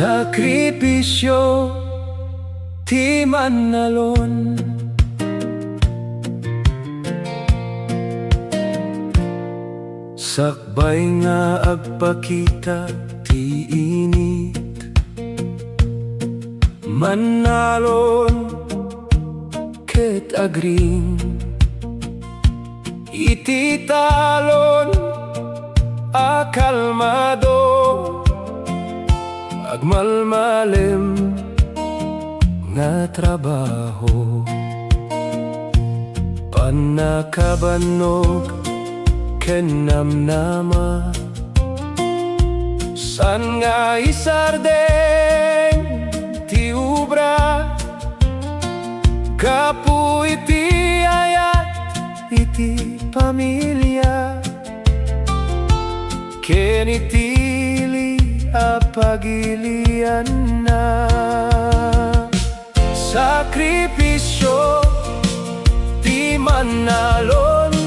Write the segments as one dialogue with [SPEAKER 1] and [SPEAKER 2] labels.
[SPEAKER 1] Sakripisyo, ti mannalon. Sakbay nga agpakita ti init, mannalon ket agring iti talon akalmado agmalmalem nga trabaho panakabanog ken namnama san nga isardeng ti ubra kapu iti ayat iti pamilya ken itili apagilian na sakripisyo ti mannalon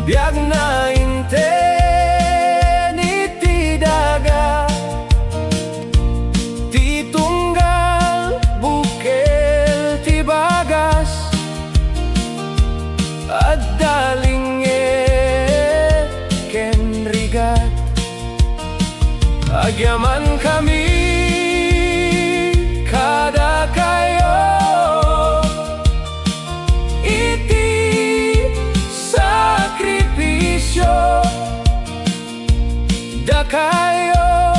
[SPEAKER 1] biag na inten iti daga ti tunggal bukel ti bagas at dalinget ken rigat agyaman kami kada kayo iti sakripisyo da kayo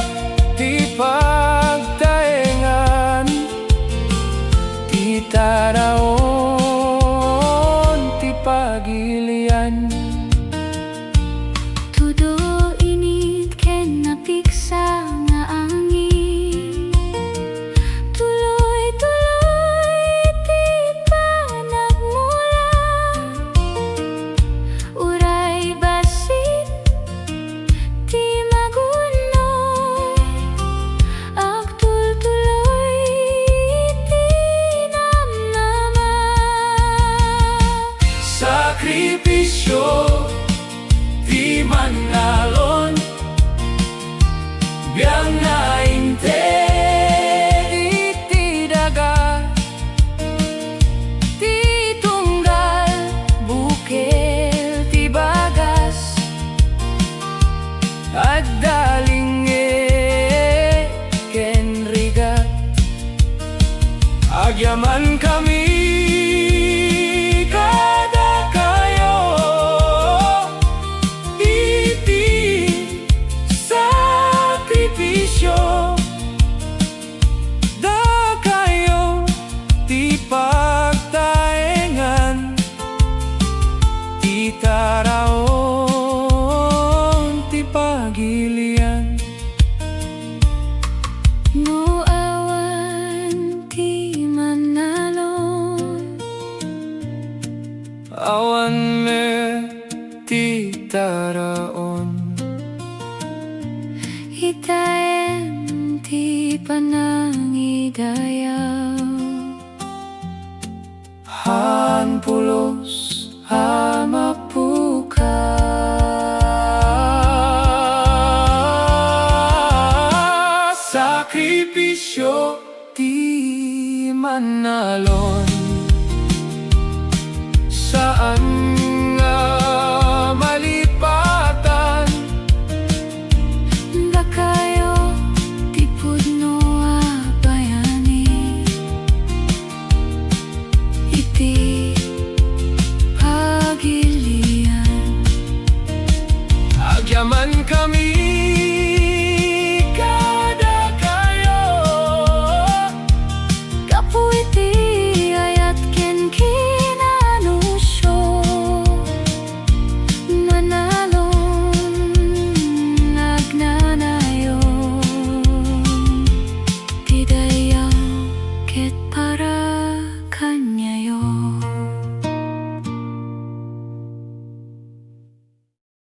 [SPEAKER 1] ti pagtaengan ti taraon ti pagilian
[SPEAKER 2] tudo init ken napiksa nga angin tuloy-tuloy ti panagmula uray basin ti magunoy agtultuloy ti namnama
[SPEAKER 1] sakripisyo ti mannalon biag na inten iti daga
[SPEAKER 2] ti tunggal bukel ti bagas
[SPEAKER 1] at dalinget ken rigat agyaman kami kada kayo iti sakripisyo da kayo ti pagtaengan ti taraon ti pagilian
[SPEAKER 2] no awan ti mannalon
[SPEAKER 1] awan me ti taraon
[SPEAKER 2] hitaem ti panangidayaw
[SPEAKER 1] han pulos hamapuka sakripisyo ti mannalon saan